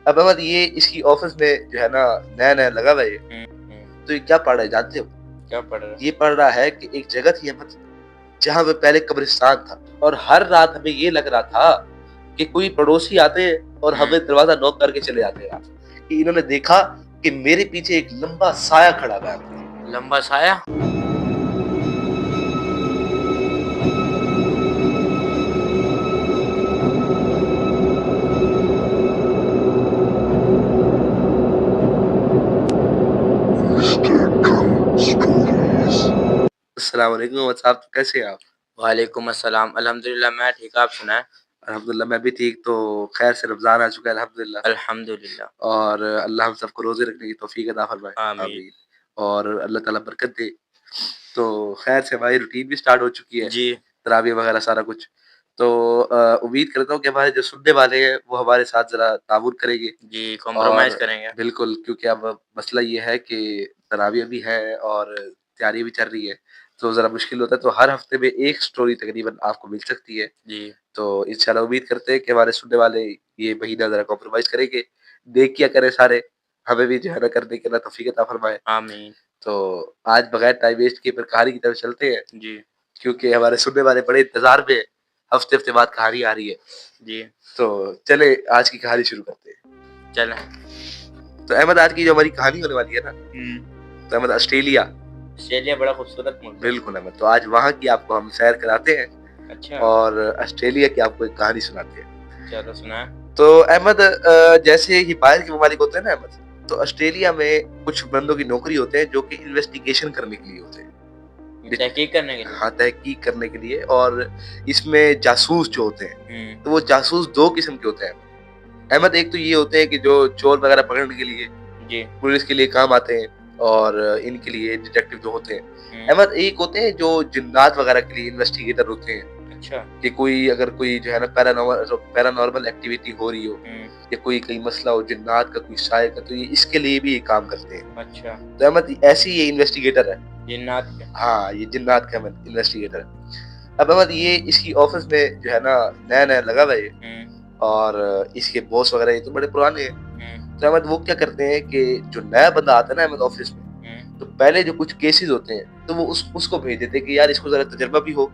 اب احمد یہ اس کی آفس میں جو ہے نا نیا لگا ہوا ہے، تو یہ کیا پڑھ رہا ہے جانتے ہو؟ کیا پڑھ رہا ہے؟ یہ پڑھ رہا ہے کہ ایک جگہ تھی احمد جہاں پہ پہلے قبرستان تھا، اور ہر رات ہمیں یہ لگ رہا تھا کہ کوئی پڑوسی آتے اور ہمیں دروازہ نوک کر کے چلے جاتے ہیں کہ انہوں نے دیکھا کہ میرے پیچھے ایک لمبا سایہ کھڑا ہوا ہے۔ لمبا سایہ؟ السلام علیکم صاحب، کیسے ہیں آپ؟ وعلیکم السلام، الحمدللہ میں ٹھیک، آپ سنائیں؟ الحمدللہ میں بھی ٹھیک۔ تو خیر سے رمضان آ چکا ہے الحمدللہ، الحمدللہ، اور اللہ ہم سب کو روزے رکھنے کی توفیق عطا فرمائے، آمین۔ اور اللہ تعالیٰ برکت دے۔ تو خیر سے ہماری روٹین بھی سٹارٹ ہو چکی ہے، جی، تراویح وغیرہ سارا کچھ۔ تو امید کرتا ہوں کہ ہمارے جو سننے والے ہیں وہ ہمارے ساتھ ذرا تعاون کریں گے، جی کمپرومائز کریں گے، بالکل، کیونکہ اب مسئلہ یہ ہے کہ تراویح بھی ہے اور تیاری بھی چل رہی ہے، تو ذرا مشکل ہوتا ہے۔ تو ہر ہفتے میں ایک سٹوری تقریباً آپ کو مل سکتی ہے۔ جی تو انشاءاللہ امید کرتے ہیں کہ ہمارے سننے والے یہ مہینہ ذرا کمپرومائز کریں گے، دیکھ کیا کریں سارے، ہمیں بھی جو ہے نا کرنے کے اللہ توفیق عطا فرمائے، آمین۔ تو آج بغیر ٹائم ویسٹ کیے پھر کہانی کی طرف چلتے ہیں، جی کیونکہ ہمارے سننے والے بڑے انتظار میں ہفتے ہفتے بعد کہانی آ رہی ہے۔ جی تو چلے آج کی کہانی شروع کرتے ہیں۔ چلیں۔ تو احمد آج کی جو ہماری کہانی ہونے والی ہے نا، تو احمد آسٹریلیا بڑا خوبصورت ملک ہے۔ بالکل احمد، تو آج وہاں کی آپ کو ہم سیر کراتے ہیں، اچھا، اور آسٹریلیا کی آپ کو ایک کہانی سناتے ہیں۔ چلو سنائیں۔ تو احمد جیسے ہی باہر کے ممالک ہوتے ہیں نا احمد، تو آسٹریلیا میں کچھ بندوں کی نوکری ہوتے ہیں جو کہ انویسٹیگیشن کرنے کے لیے ہوتے ہیں، تحقیق کرنے کے لیے؟ ہاں، تحقیق کرنے کے لیے، اور اس میں جاسوس جو ہوتے ہیں، تو وہ جاسوس دو قسم کے ہوتے ہیں احمد۔ ایک تو یہ ہوتے ہیں کہ جو چور وغیرہ پکڑنے کے لیے جی پولیس کے لیے کام آتے ہیں، اور ان کے لیے ڈیٹیکٹیو جو ہوتے ہیں احمد۔ ایک ہوتے ہیں جو جنات وغیرہ کے لیے انویسٹیگیٹر ہوتے ہیں، اچھا، کہ کوئی اگر کوئی جو ہے نا پیرانارمل ایکٹیویٹی ہو رہی ہو، یا کوئی مسئلہ ہو جنات کا، کوئی سائے کا، تو یہ اس کے لیے بھی یہ کام کرتے ہیں۔ اچھا، تو احمد ایسی یہ انویسٹیگیٹر ہے، جنات کے؟ ہاں، یہ جنات کا انویسٹیگیٹر ہے۔ اب احمد یہ اس کی آفس میں جو ہے نا نیا لگا ہوا ہے، اور اس کے باس وغیرہ یہ تو بڑے پرانے ہیں۔ تو احمد وہ کیا کرتے ہیں کہ جو نیا بندہ آتا ہے نا احمد آفس میں، تو پہلے جو کچھ کیسز ہوتے ہیں تو وہ اس کو بھیج دیتے ہیں کہ یار اس کو ذرا تجربہ بھی ہو،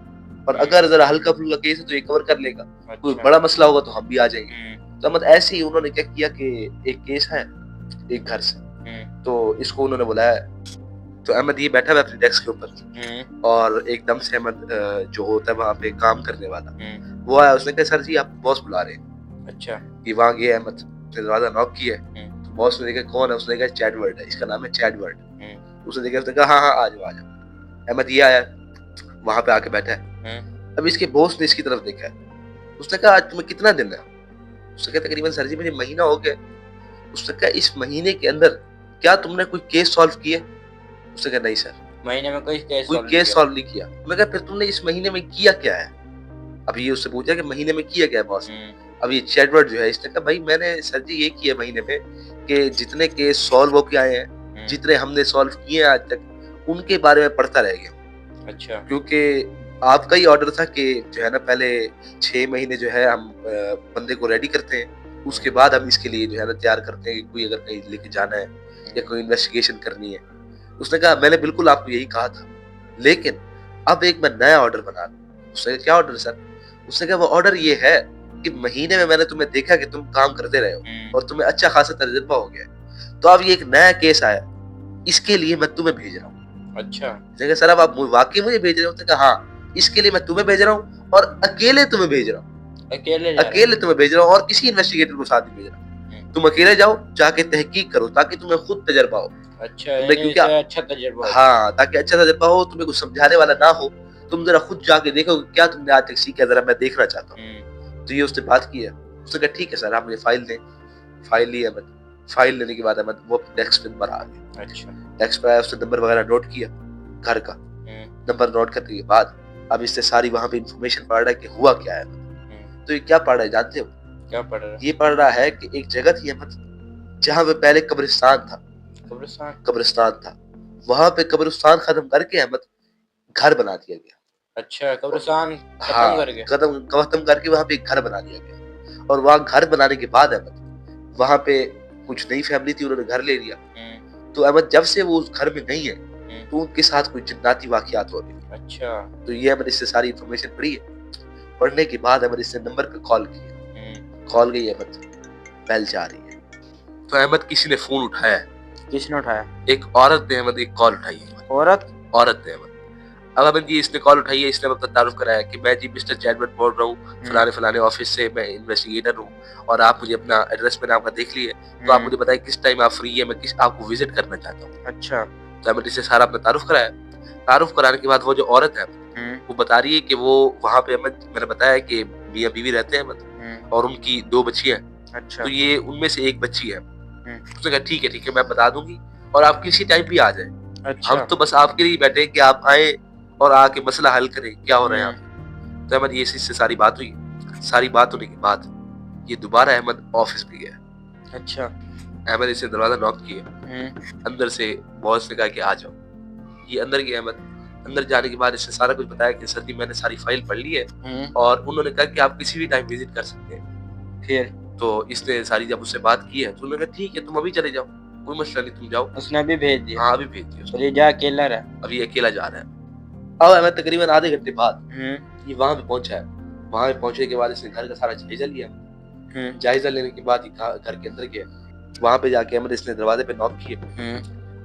اور اگر ذرا ہلکا پھلکا کیس ہے تو یہ کور کر لے گا، کوئی بڑا مسئلہ ہوگا تو ہم بھی آ جائیں گے۔ تو احمد ایسے ہی انہوں نے کیا کیا کہ ایک کیس ہے ایک گھر سے، تو اس کو انہوں نے بلایا ہے۔ تو احمد یہ بیٹھا ہوا اپنے ڈیسک کے اوپر، اور ایک دم سے احمد جو ہوتا ہے وہاں پہ کام کرنے والا وہ آیا، اس نے کہا سر جی آپ باس بلا رہے ہیں۔ اچھا، کہ وہاں گیا احمد، دروازہ نوک کیا ہے، تو باس نے دیکھا کون ہے، اس نے کہا چیڈورڈ ہے، اس کا نام ہے چیڈورڈ۔ اس نے دیکھا، اس نے کہا ہاں آ جاؤ آ جاؤ۔ احمد یہ آیا، وہاں پہ آ کے بیٹھا ہے۔ اب اس کے باس نے اس کی طرف دیکھا ہے، اس نے کہا آج تمہیں کتنا دن ہے؟ اس نے کہا تقریباً سر جی مجھے مہینہ ہو گیا۔ اس نے کہا اس مہینے کے اندر کیا تم نے کوئی کیس سالو کیا؟ اس نے کہا نہیں سر، مہینے میں کوئی کیس سالو نہیں کیا۔ میں کہا پھر تم نے اس مہینے میں کیا کیا ہے؟ اب یہ اس سے پوچھا کہ مہینے میں کیا کیا ہے باس؟ اب یہ چیڈورڈ جو ہے اس نے کہا بھائی میں نے سر جی یہ کیا مہینے میں کہ جتنے کیس سالو ہو کے آئے ہیں، جتنے ہم نے سالو کیے ہیں آج تک، ان کے بارے میں پڑھتا رہ گیا۔ اچھا، کیونکہ آپ کا ہی آرڈر تھا کہ جو ہے نا پہلے 6 مہینے جو ہے ہم بندے کو ریڈی کرتے ہیں، اس کے بعد ہم اس کے لیے جو ہے نا تیار کرتے ہیں کہ کوئی اگر کہیں لے کے جانا ہے یا کوئی انویسٹیگیشن کرنی ہے۔ اس نے کہا میں نے بالکل آپ کو یہی کہا تھا، لیکن اب ایک میں نیا آرڈر بنا دوں۔ اس نے کہا کیا آرڈر سر؟ اس نے کہا وہ آرڈر یہ ہے کہ مہینے میں نے تمہیں دیکھا کہ تم کام کرتے رہے ہو اور تمہیں اچھا خاصا تجربہ ہو گیا ہے، تو اب یہ ایک نیا کیس آیا، اس کے لیے میں تمہیں بھیج رہا ہوں۔ اچھا، سر اب آپ واقعی مجھے بھیج رہے ہو؟ کہا ہاں، اس کے لیے میں تمہیں بھیج رہا ہوں، اور اکیلے تمہیں بھیج رہا ہوں، اکیلے تمہیں بھیج رہا ہوں، اور کسی انویسٹیگیٹر کو ساتھ نہیں بھیج رہا ہوں۔ تم اکیلے جاؤ، جا کے تحقیق کرو تاکہ تمہیں خود تجربہ ہو۔ اچھا، اچھا تجربہ، ہاں، تاکہ اچھا تجربہ ہو، تمہیں کچھ سمجھانے والا نہ ہو، تم ذرا خود جا کے دیکھو کیا تم نے آج تک سیکھا، ذرا میں دیکھنا چاہتا ہوں۔ تو یہ اس نے بات کی ہے۔ اس نے کہا ٹھیک ہے سر آپ مجھے فائل دیں۔ فائل لی احمد، فائل لینے کے بعد احمد وہ ڈیسک پہ نمبر آ گیا۔ اچھا، ڈیسک پہ آیا، اس نے نمبر وغیرہ نوٹ کیا، گھر کا نمبر نوٹ کرنے کے بعد اب اس سے ساری وہاں پہ انفارمیشن پڑھ رہا ہے کہ ہوا کیا ہے۔ تو یہ کیا پڑھ رہا ہے جانتے ہو؟ کیا پڑھ رہا ہے؟ یہ پڑھ رہا ہے کہ ایک جگہ تھی احمد جہاں پہ پہلے قبرستان تھا، قبرستان تھا، وہاں پہ قبرستان ختم کر کے احمد گھر بنا دیا گیا۔ اچھا، قبرستان ختم کر کے؟ ختم کر کے وہاں پہ ایک گھر بنا دیا گیا، اور وہاں گھر بنانے کے بعد احمد وہاں پہ کچھ نئی فیملی تھی, انہوں نے گھر لے لیا. تو احمد جب سے وہ اس گھر میں نہیں ہے تو ان کے ساتھ کوئی جناتی واقعات ہو رہی ہیں. اچھا. تو یہ احمد اس سے ساری انفارمیشن پڑھی ہے. پڑھنے کے بعد احمد اس نے نمبر پہ کال کیا. کال گئی احمد, بیل جا رہی ہے. تو احمد کسی نے فون اٹھایا. کس نے اٹھایا؟ ایک عورت نے احمد ایک کال اٹھائی ہے. عورت نے احمد. اب احمد جی اس نے کال اٹھائی ہے, اس نے اپنا تعارف کرایا کہ میں جی مسٹر چیڈمن بول رہا ہوں فلانے آفس سے, میں انویسٹیگیٹر ہوں اور آپ مجھے اپنا ایڈریس میں نے آپ کا دیکھ لیا ہے, تو آپ مجھے بتائیں کس ٹائم آپ فری ہے, میں آپ کو وزٹ کرنا چاہتا ہوں. اچھا. تو احمد اس سے سارا اپنا تعارف کرایا. تعارف کرانے کے بعد وہ جو عورت ہے وہ بتا رہی ہے کہ وہ وہاں پہ احمد میں نے بتایا کہ میاں بیوی رہتے ہیں احمد, اور ان کی 2 بچیاں ہیں. اچھا. تو یہ ان میں سے ایک بچی ہے. اس نے کہا ٹھیک ہے میں بتا دوں گی اور آپ کسی ٹائم بھی آ جائیں. ہم تو بس آپ کے لیے بیٹھے کہ آپ آئیں اور آ کے مسئلہ حل کریں, کیا ہو رہا ہے آپ. تو احمد یہ اس سے ساری بات ہوئی. ساری بات ہونے کے بعد یہ دوبارہ احمد آفس پہ گیا. اچھا. احمد اس نے دروازہ ناک کیا. اندر سے باس نے کہا کہ آ جاؤ. یہ اندر گیا احمد. اندر جانے کے بعد اس نے سارا کچھ بتایا کہ سر جی میں نے ساری فائل پڑھ لی ہے اور انہوں نے کہا کہ آپ کسی بھی ٹائم وزٹ کر سکتے ہیں. پھر تو اس نے ساری جب اس سے بات کی ہے تو انہوں نے کہا ٹھیک ہے تم ابھی چلے جاؤ, کوئی مسئلہ نہیں, تم جاؤ. اس نے ابھی بھیج دیا. ہاں ابھی بھیج دیا. یہ جا اکیلا رہا, اب یہ اکیلا جا رہا ہے. اب احمد تقریباً آدھے گھنٹے بعد یہ وہاں پہ پہنچا ہے. وہاں پہ پہنچنے کے بعد اس نے گھر کا سارا جائزہ لیا. جائزہ لینے کے بعد گھر کے اندر گیا. وہاں پہ جا کے احمد اس نے دروازے پہ ناک کیا.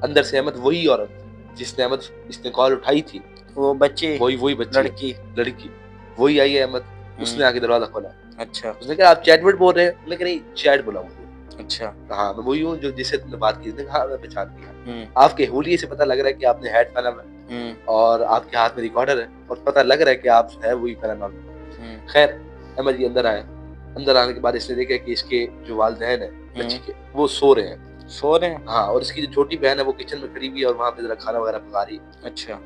اندر سے احمد وہی عورت جس نے احمد اس نے کال اٹھائی تھی, وہ بچے, وہی بچی, لڑکی وہی آئی ہے احمد. اس نے آ کے دروازہ کھولا. اچھا. اس نے کہا آپ چیڈمن بول رہے ہیں؟ میں نے کہا نہیں, چیڈ بولا ہوں. اچھا. ہاں میں وہی ہوں جو جس سے تم نے بات کی. ہاں میں پہچان لیا. آپ کے ہولیے سے پتہ لگ رہا ہے کہ آپ نے ہیڈ پہنا ہے اور آپ کے ہاتھ میں ریکارڈر ہے اور پتہ لگ رہا ہے کہ آپ ہے وہی پیرانارمل. خیر احمد یہ اندر آئے. اندر آنے کے بعد اس نے دیکھا کہ اس کے جو والدین ہیں بچی کے, وہ سو رہے ہیں. ہاں, اور اس کی جو چھوٹی بہن ہے وہ کچن میں کھڑی ہوئی ہے اور وہاں پہ ذرا کھانا وغیرہ پکا رہی ہے. اچھا.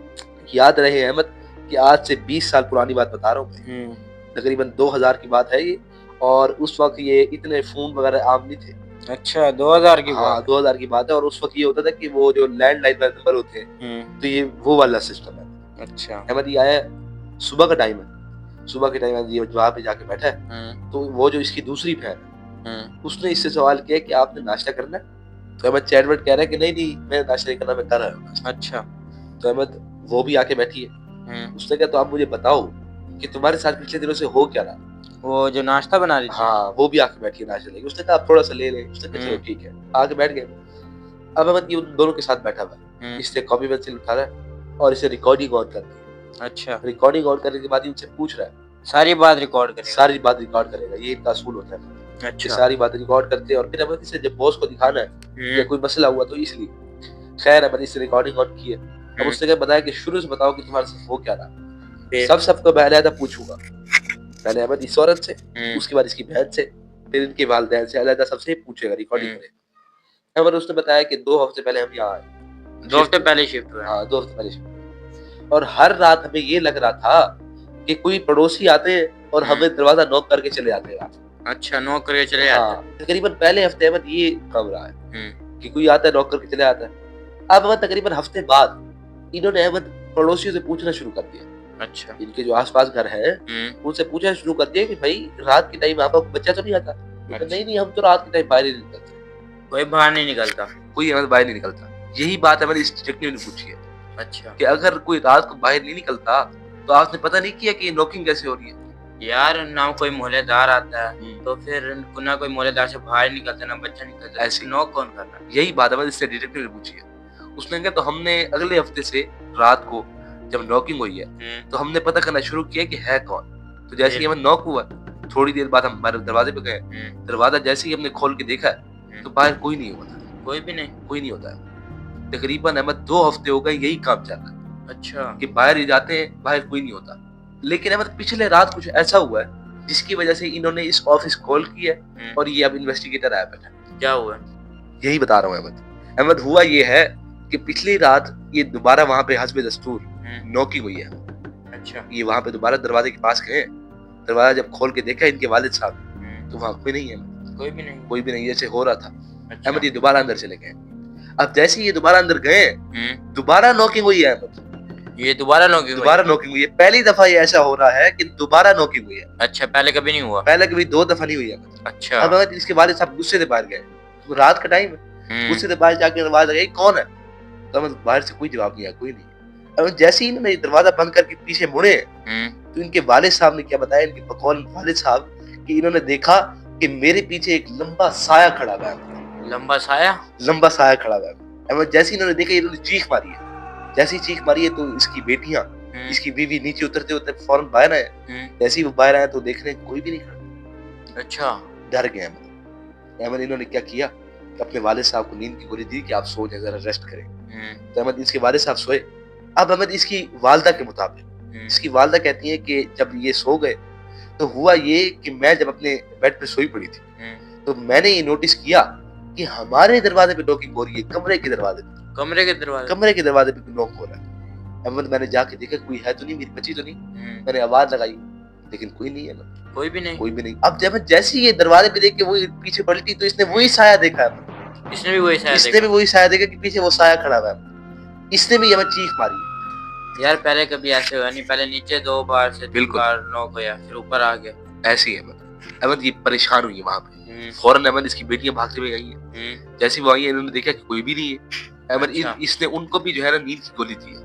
یاد رہے احمد کہ آج سے 20 سال پرانی بات بتا رہا ہوں میں, تقریباً 2000 کی بات ہے یہ, اور اس وقت یہ اتنے فون وغیرہ عام نہیں تھے. اچھا 2000 کی بات. ہاں 2000 کی بات ہے, اور اس وقت یہ ہوتا تھا کہ وہ جو لینڈ لائن والے نمبر ہوتے ہیں تو یہ وہ والا سسٹم ہے. اچھا. احمد یہ آیا, صبح کا ٹائم ہے. صبح کے ٹائم یہ وہاں پہ جا کے بیٹھا ہے. تو وہ جو اس کی دوسری بہن ہے اس نے اس سے سوال کیا کہ آپ نے ناشتہ کرنا ہے. تو احمد چیڈمن کہہ رہا ہے کہ نہیں میں ناشتہ نہیں کرنا, میں کر رہا ہوں. اچھا. تو احمد وہ بھی آ کے بیٹھی ہے. اس نے کہا تو آپ مجھے بتاؤ کہ تمہارے ساتھ پچھلے دنوں سے ہو کیا رہا. وہ جو ناشتہ بنا رہی تھی, ہاں وہ بھی آ کے بیٹھی ہے ناشتہ لے کے. اس نے کہا آپ تھوڑا سا لے لیں. اس نے کہا چلو ٹھیک ہے, آ کے بیٹھ گئے. اب احمد یہ ان دونوں کے ساتھ بیٹھا ہوا ہے. اس سے کاپی پینسل اٹھا رہا ہے اور اسے ریکارڈنگ آن کر دی. اچھا. ریکارڈنگ آن کرنے کے بعد ان سے پوچھ رہا ہے, ساری بات ریکارڈ کرے گا, یہ ان کا اصول ہوتا ہے. اچھا. ساری بات ریکارڈ کرتے اور پھر احمد اسے جب باس کو دکھانا ہے یا کوئی مسئلہ ہوا تو اس لیے. خیر احمد اس سے ریکارڈنگ آن کی ہے. اب اس نے کہا بتایا کہ شروع سے بتاؤ کہ تمہارے ساتھ ہو کیا رہا. سب کو علیحدہ پوچھوں گا. پہلے احمد اس عورت سے, اس کے بعد اس کی بہن سے, پھر ان کے والدین سے, علیحدہ سب سے پوچھے گا, ریکارڈنگ کرے. احمد اس نے بتایا کہ 2 ہفتے پہلے ہم یہاں آئے. 2 ہفتے پہلے شفٹ ہوئے. ہاں 2 ہفتے پہلے شفٹ ہوئے. اور ہر رات ہمیں یہ لگ رہا تھا کہ کوئی پڑوسی آتے اور ہمیں دروازہ نوک کر کے چلے جاتے رات. اچھا نوک کر کے چلے جاتے. تقریباً پہلے ہفتے احمد یہ کام رہا ہے کہ کوئی آتا ہے نوک کر کے چلے جاتا ہے. اب احمد تقریباً ہفتے بعد انہوں نے احمد پڑوسیوں سے پوچھنا شروع کر دیا. اچھا. ان کے جو آس پاس گھر ہیں ان سے پوچھنا شروع کر دیا کہ بھائی رات کے ٹائم آپ کو بچہ تو نہیں آتا. نہیں ہم تو رات کے ٹائم باہر ہی نہیں نکلتے. کوئی باہر نہیں نکلتا. کوئی احمد باہر نہیں نکلتا. یہی بات احمد اس ڈیٹیکٹیو نے پوچھی ہے. اچھا. کہ اگر کوئی رات کو باہر نہیں نکلتا تو آپ نے پتہ نہیں کیا کہ یہ نوکنگ کیسے ہو رہی ہے. یار نہ کوئی محلے دار آتا ہے تو پھر نہ کوئی محلے دار سے باہر نکلتا نہ بچہ نکلتا, ایسے نوک کون کر رہا ہے. یہی بات احمد اس سے ڈیٹیکٹیو نے پوچھی ہے. اس نے کہا تو ہم نے اگلے ہفتے سے رات کو جب نوکنگ ہوئی ہے تو ہم نے پتہ کرنا شروع کیا کہ ہے کون. تو جیسے ہی ہمیں نوک ہوا تھوڑی دیر بعد ہم ہمارے دروازے پہ گئے. دروازہ جیسے ہی ہم نے کھول کے دیکھا تو باہر کوئی نہیں ہوتا. کوئی نہیں ہوتا ہے. تقریباً احمد 2 ہفتے ہو گئے یہی کام چل رہا ہے. اچھا. کہ باہر ہی جاتے ہیں, باہر کوئی نہیں ہوتا. لیکن احمد پچھلے رات کچھ ایسا ہوا ہے جس کی وجہ سے انہوں نے اس آفس کال کی ہے اور یہ اب انویسٹیگیٹر آیا بیٹھا. کیا ہوا؟ یہی بتا رہا ہوں احمد. احمد ہوا یہ ہے کہ پچھلی رات یہ دوبارہ وہاں پہ حسب دستور نوکنگ ہوئی ہے. اچھا. یہ وہاں پہ دوبارہ دروازے کے پاس گئے. دروازہ جب کھول کے دیکھا ان کے والد صاحب تو وہاں کوئی نہیں ہے. کوئی بھی نہیں جیسے ہو رہا تھا. احمد یہ دوبارہ اندر چلے گئے. اب جیسے یہ دوبارہ اندر گئے دوبارہ نوکنگ ہوئی ہے احمد. یہ دوبارہ نوکنگ ہوئی ہے. پہلی دفعہ یہ ایسا ہو رہا ہے کہ دوبارہ نوکنگ ہوئی ہے. اچھا پہلے کبھی نہیں ہوا؟ پہلے کبھی 2 دفعہ نہیں ہوئی ہے. اچھا. اب اس کے والد صاحب غصے سے باہر گئے, رات کا ٹائم ہے, غصے سے باہر جا کے آواز لگائی کون ہے, تو باہر سے کوئی جواب نہیں آیا, کوئی نہیں. اب جیسے ہی انہوں نے دروازہ بند کر کے پیچھے مڑے تو ان کے والد صاحب نے کیا بتایا, ان کے بقول والد صاحب, کہ انہوں نے دیکھا کہ میرے پیچھے ایک لمبا سایہ کھڑا ہوا ہے. لمبا سایہ کھڑا ہوا ہے. جیسے انہوں نے دیکھا انہوں نے چیخ ماری ہے. جیسی چیخ ماری ہے تو اس کی بیٹیاں, اس کی بیوی نیچے اترتے ہوتے فوراً باہر آئے. جیسے ہی وہ باہر آئے تو دیکھنے کوئی بھی نہیں کھڑا. اچھا. ڈر گئے احمد. انہوں نے کیا کیا کہ اپنے والد صاحب کو نیند کی گولی دی کہ آپ سو جائیں, ذرا ریسٹ کریں. تو احمد اس کے والد صاحب سوئے. اب احمد اس کی والدہ کے مطابق, اس کی والدہ کہتی ہیں کہ جب یہ سو گئے تو ہوا یہ کہ میں جب اپنے بیڈ پہ سوئی پڑی تھی تو میں نے یہ نوٹس کیا کہ ہمارے دروازے پہ نوکنگ ہو رہی ہے, کمرے کے دروازے پہ نوک ہو رہا ہے. احمد میں نے جا کے دیکھا کوئی ہے تو نہیں, میری بچی تو نہیں. میں نے آواز لگائی لیکن کوئی نہیں ہے, کوئی بھی نہیں. اب جب جیسے یہ دروازے پہ دیکھ کے وہ پیچھے پلٹی تو اس نے وہی سایہ دیکھا. اس نے بھی وہی سایہ دیکھا کہ پیچھے وہ سایہ کھڑا ہوا ہے. اس نے بھی ہمیں چیخ ماری. یار پہلے کبھی ایسے ہوا نہیں, پہلے نیچے 2 بار سے 3 بار نوک ہوا, پھر اوپر آ گیا. ایسے ہی احمد یہ پریشان ہوئی وہاں پہ. فوراً احمد اس کی بیٹیاں بھاگتے ہوئے آئی ہیں. جیسے وہ آئی ہیں انہوں نے دیکھا کہ کوئی بھی نہیں ہے. احمد اس نے ان کو بھی جو ہے نا نیند کی گولی دی ہے.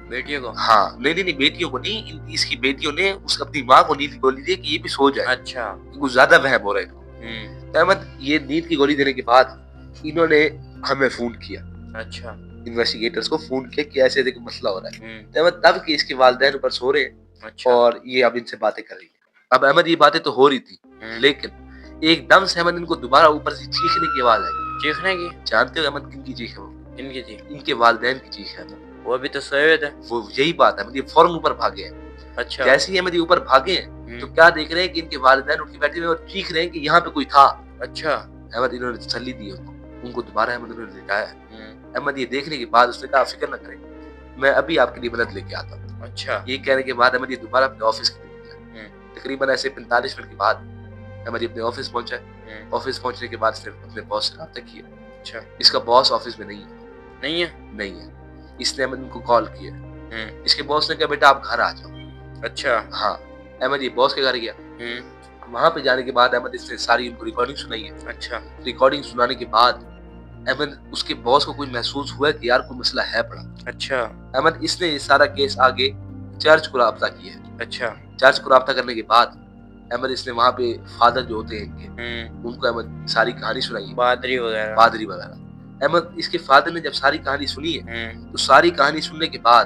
بیٹیوں کو؟ ہاں نہیں بیٹیوں کو نہیں, اس کی بیٹیوں نے اپنی ماں کو نیند کی گولی دی کہ یہ بھی سو جائے. اچھا. کچھ زیادہ وہم ہو رہا ہے. تو احمد یہ نیند کی گولی دینے کے بعد انہوں نے ہمیں فون کیا. اچھا. انویسٹیگیٹرز کو فون کیا کہ ایسے ایسے مسئلہ ہو رہا ہے. تو احمد تب کہ اس کے والدین اوپر سو رہے ہیں اور یہ اب ان سے باتیں کر رہی ہے. اب احمد یہ باتیں تو ہو رہی تھی لیکن ایک دم سے احمد ان کو دوبارہ اوپر سے چیخنے کی آواز آئی. چیخنے کی؟ جانتے ہو احمد کن کی چیخ ہے وہ؟ کن کی چیخ؟ ان کے والدین کی چیخ ہے. وہ ابھی تو سوئے ہوئے تھے. وہ یہی بات ہے, احمد یہ فوراً اوپر بھاگے ہیں. اچھا. جیسے ہی احمد یہ اوپر بھاگے ہیں تو کیا دیکھ رہے ہیں کہ ان کے والدین اٹھ کے بیٹھے ہوئے اور چیخ رہے ہیں کہ یہاں پہ کوئی تھا. اچھا. احمد انہوں نے تسلی دی ان کو دوبارہ احمد انہوں نے لٹایا. احمد یہ دیکھنے کے بعد اس نے کہا فکر نہ کریں, میں ابھی آپ کے لیے مدد لے کے آتا ہوں. اچھا. یہ کہنے کے بعد احمد یہ دوبارہ اپنے آفس کے لیے گیا. تقریباً ایسے 45 منٹ کے بعد احمد اپنے آفس پہنچا. آفس پہنچنے کے بعد اس نے اپنے باس سے رابطہ کیا. اچھا. اس کا باس آفس میں نہیں ہے. نہیں ہے. اس نے احمد ان کو کال کیا. اس کے باس نے کہا بیٹا آپ گھر آ جاؤ. اچھا. ہاں. احمد یہ باس کے گھر گیا. وہاں پہ جانے کے بعد احمد اس نے ساری ان کو ریکارڈنگ سنائی ہے. اچھا. ریکارڈنگ سنانے کے بعد احمد اس کے باس کو کوئی محسوس ہوا کہ یار کوئی مسئلہ ہے بڑا. اچھا. احمد اس نے یہ سارا کیس آگے چرچ کو رابطہ کیا. اچھا. چرچ کو رابطہ کرنے کے بعد احمد اس نے وہاں پہ فادر جو ہوتے ہیں ان کے, ان کو احمد ساری کہانی سنائی. پادری وغیرہ. احمد اس کے فادر نے جب ساری کہانی سنی ہے تو ساری کہانی سننے کے بعد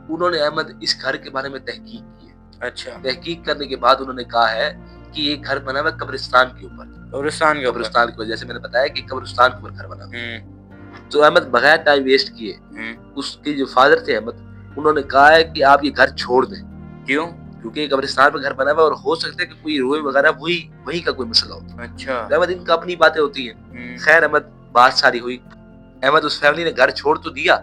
انہوں نے احمد اس گھر کے بارے میں تحقیق کی ہے. اچھا. تحقیق کرنے کے بعد انہوں نے کہا ہے کہ یہ گھر بنا ہوا قبرستان کے اوپر. قبرستان کی وجہ سے میں نے بتایا کہ قبرستان کے اوپر گھر بنا ہوا. تو احمد بغیر ٹائم ویسٹ کیے اس کے جو فادر تھے احمد, انہوں نے کہا ہے کہ آپ یہ گھر چھوڑ دیں. کیوں؟ کیونکہ قبرستان پہ گھر بنا ہوا اور ہو سکتا ہے کہ کوئی روئے وغیرہ وہی کا کوئی مسئلہ ہو. اچھا. احمد ان کا اپنی باتیں ہوتی ہیں. خیر احمد بات ساری ہوئی. احمد اس فیملی نے گھر چھوڑ تو دیا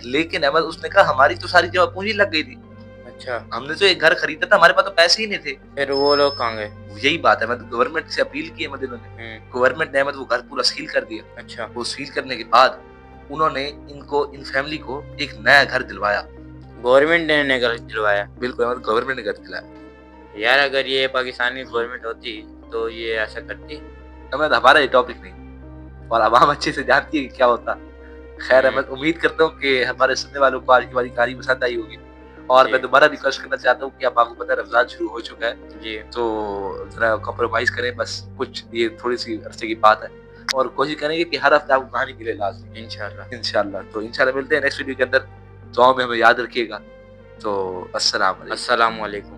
لیکن احمد اس نے کہا ہماری تو ساری جگہ پونجی لگ گئی تھی. اچھا. ہم نے تو ایک گھر خریدا تھا, ہمارے پاس تو پیسے ہی نہیں تھے. پھر وہ لوگ کہاں گئے؟ یہی بات ہے. احمد گورنمنٹ سے اپیل کی احمد انہوں نے. گورنمنٹ نے احمد وہ گھر پورا سیل کر دیا. اچھا. وہ سیل کرنے کے بعد انہوں نے ان فیملی کو ایک نیا گھر دلوایا. گورنمنٹ نے گھر دلوایا؟ بالکل احمد گورنمنٹ نے گھر دلایا. یار اگر یہ پاکستانی گورنمنٹ ہوتی تو یہ ایسا کرتی. احمد ہمارا یہ ٹاپک نہیں اور عوام اچھے سے جانتی ہے کہ کیا ہوتا. خیر احمد امید کرتا ہوں کہ ہمارے سننے والوں کو آج کی ہماری کہانی پسند آئی ہوگی اور میں دوبارہ ریکویسٹ کرنا چاہتا ہوں کہ آپ کو پتہ ہے رمضان شروع ہو چکا ہے جی, تو ذرا کمپرومائز کریں. بس کچھ یہ تھوڑی سی عرصے کی بات ہے اور کوشش کریں گے کہ ہر ہفتے آپ کو کہانی ملے لازمی انشاءاللہ. تو انشاءاللہ ملتے ہیں نیکسٹ ویڈیو کے اندر. دعاؤں میں ہمیں یاد رکھیے گا. تو السلام علیکم.